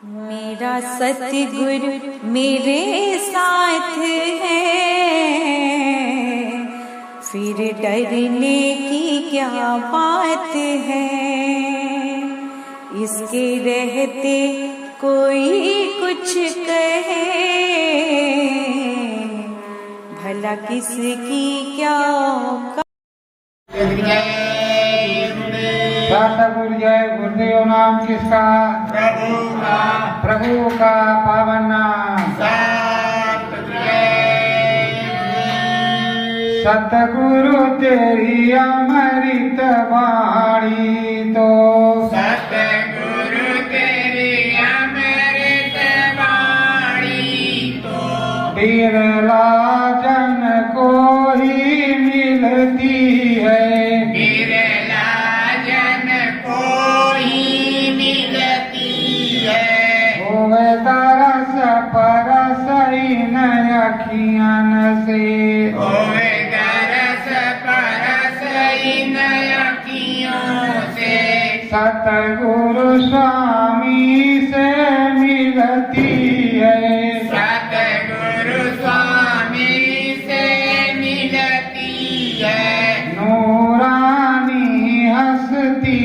मेरा सतगुरु मेरे साथ है, फिर डरने की क्या बात है। इसके रहते कोई कुछ कहे, भला किसकी क्या औकात। सतगुरु जय गुरुदेव नाम किसका? प्रभु का। प्रभु का पावन नाम। सतगुरु तेरी अमृत वाणी तो, सतगुरु तेरी अमृत वाणी तो, बिरला जन को ही मिलती है। बिरला जन को ही मिलती है। होवे तरस परस इन अखियन से, होवे तरस परस इन अखियों से, सतगुरु स्वामी से मिलती है। सतगुरु स्वामी से मिलती है। नूरानी हस्ती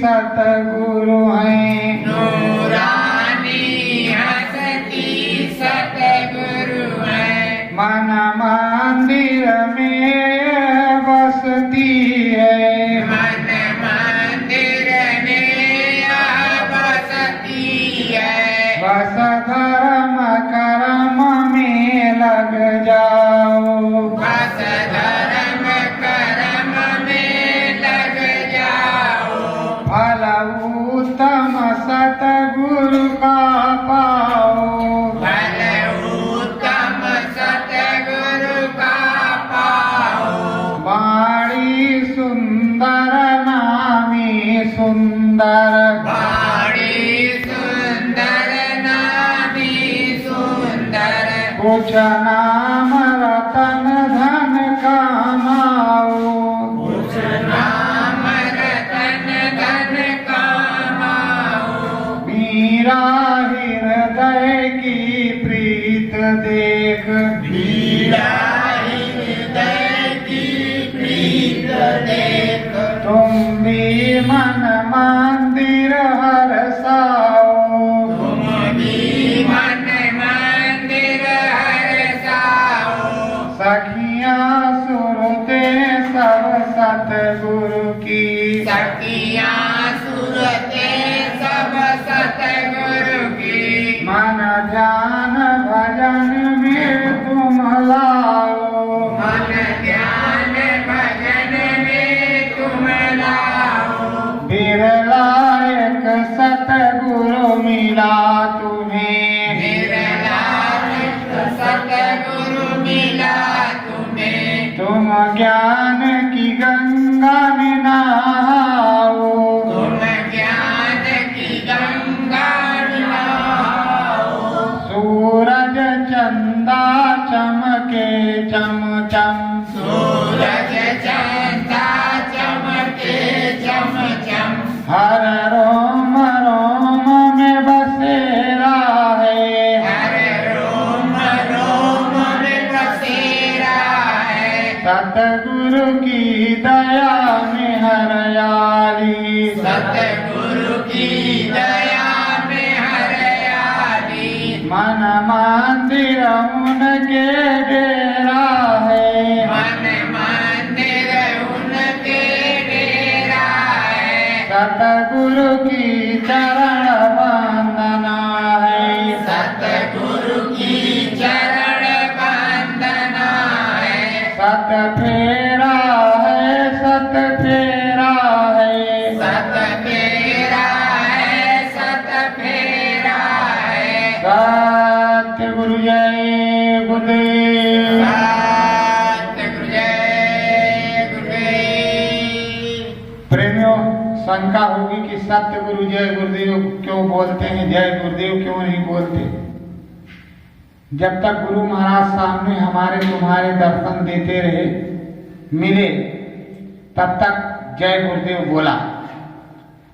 सतगुरु है। नूरानी हस्ती सतगुरु है। मन मंदिर में बसती है। मन मंदिर में बसती है। बस धर्म कर्म में लग जाओ। बस धर्म कर्म में लग जाओ। फल उत्तम सतगुरु का पाओ। फल उत्तम सतगुरु का पाओ। वाणी सुंदर नामी सुंदर, वाणी सुंदर नामी सुंदर, कुछ नाम रतन धन कमाओ। कुछ नाम रतन धन कमाओ। मीरा हृदय की प्रीत देख, मीरा हृदय की प्रीत देख, तुम भी मन मंदिर हरसाओ। तुम भी मन मंदिर हरसाओ। सखियां सुरते सब सतगुरु की, सखियां सुरते सब सतगुरु की, मन ध्यान भजन में तुम लाओ। मन ध्यान भजन में तुम लाओ। बिरला एक सतगुरु मिला तुम्हें। बिरला एक सतगुरु मिला तुम्हें। तुम ज्ञान की गंगा में नहाओ। तुम ज्ञान की गंगा नहाओ। सूरज चंदा चमके चम चम, सूरज चंदा चमके चम चम, हर रोम रोम में बसेरा है। हर रोम रोम में बसेरा है। सतगुरु की दया में हरियाली, सतगुरु की दया में हरियाली, मन मंदिर उनके डेरा है। मन मंदिर उनके डेरा है। सतगुरु की चरण वंदना है। सतगुरु की चरण वंदना है। सत फेरा है, सत फेरा है। सत फेरा है, सत फेरा है। सतगुरु जय गुरुदेव। सतगुरु जय गुरुदेव। प्रेमियों, शंका होगी कि सतगुरु जय गुरुदेव क्यों बोलते हैं, जय गुरुदेव क्यों नहीं बोलते। जब तक गुरु महाराज सामने हमारे तुम्हारे दर्शन देते रहे, मिले, तब तक जय गुरुदेव बोला।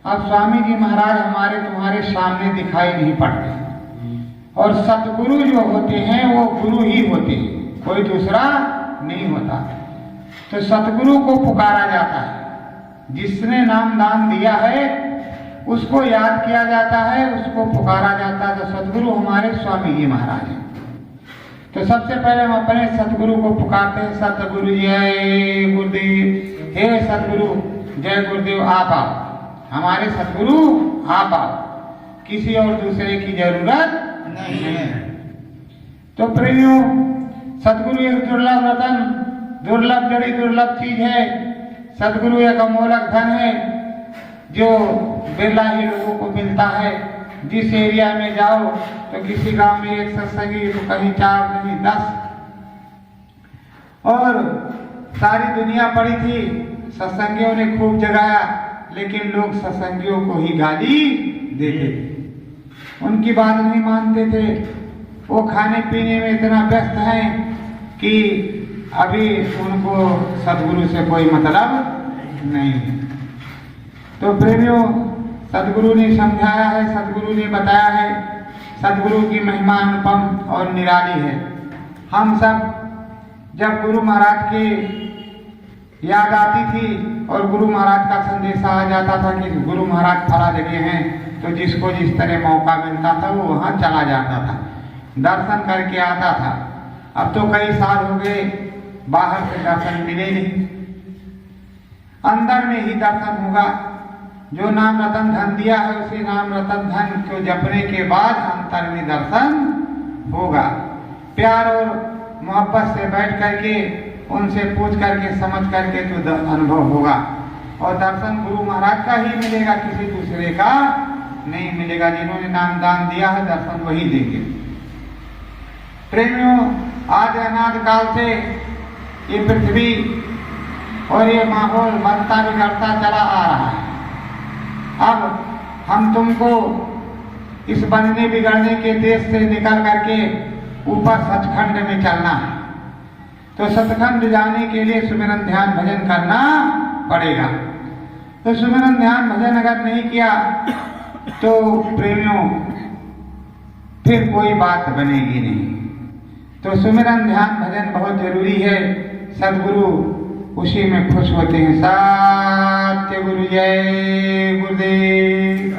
अब स्वामी जी महाराज हमारे तुम्हारे सामने दिखाई नहीं पड़ते, और सतगुरु जो होते हैं वो गुरु ही होते हैं, कोई दूसरा नहीं होता। तो सतगुरु को पुकारा जाता है, जिसने नाम दान दिया है उसको याद किया जाता है, उसको पुकारा जाता है। तो सतगुरु हमारे स्वामी जी महाराज हैं। तो सबसे पहले हम अपने सतगुरु को पुकारते हैं, सतगुरु जय गुरुदेव, हे सतगुरु जय गुरुदेव आप आओ, हमारे सतगुरु आप आओ, किसी और दूसरे की जरूरत नहीं है। तो प्रेमियों, सतगुरु एक दुर्लभ रतन, दुर्लभ जड़ी दुर्लभ चीज है। सतगुरु एक अमोलक धन है जो बिरला ही लोगों को मिलता है। जिस एरिया में जाओ तो किसी गांव में एक सत्संगी, तो कहीं 4 कहीं 10, और सारी दुनिया पड़ी थी, सत्संगियों ने खूब जगाया, लेकिन लोग सत्संगियों को ही गाली देते थे, उनकी बात नहीं मानते थे। वो खाने पीने में इतना व्यस्त हैं कि अभी उनको सतगुरु से कोई मतलब नहीं है। तो प्रेमियों, सतगुरु ने समझाया है, सतगुरु ने बताया है, सतगुरु की महिमा अनुपम और निराली है। हम सब जब गुरु महाराज की याद आती थी और गुरु महाराज का संदेशा आ जाता था कि गुरु महाराज फला जगह हैं, तो जिसको जिस तरह मौका मिलता था वो वहाँ चला जाता था, दर्शन करके आता था। अब तो कई साल हो गए, बाहर से दर्शन मिले नहीं, अंदर में ही दर्शन होगा। जो नाम रतन धन दिया है उसी नाम रतन धन को जपने के बाद अंतर में दर्शन होगा। प्यार और मोहब्बत से बैठ करके उनसे पूछ करके समझ करके तो अनुभव होगा, और दर्शन गुरु महाराज का ही मिलेगा, किसी दूसरे का नहीं मिलेगा। जिन्होंने नाम दान दिया है दर्शन वही देंगे। प्रेमियों, आज अनाद काल से ये पृथ्वी और ये माहौल बनता बिगड़ता चला आ रहा है। अब हम तुमको इस बनने बिगड़ने के देश से निकल करके ऊपर सचखंड में चलना है। तो सचखंड जाने के लिए सुमिरन ध्यान भजन करना पड़ेगा। तो सुमिरन ध्यान भजन अगर नहीं किया तो प्रेमियों फिर कोई बात बनेगी नहीं। तो सुमिरन ध्यान भजन बहुत जरूरी है। सदगुरु उसी में खुश होते हैं। सत्य गुरु जय गुरुदेव।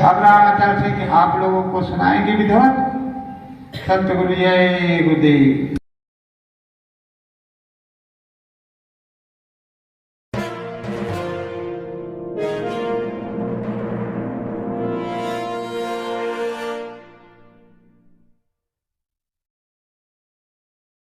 अब रामाचार्य से कि आप लोगों को सुनाएंगे विधिवत। सत्य गुरु जय गुरुदेव।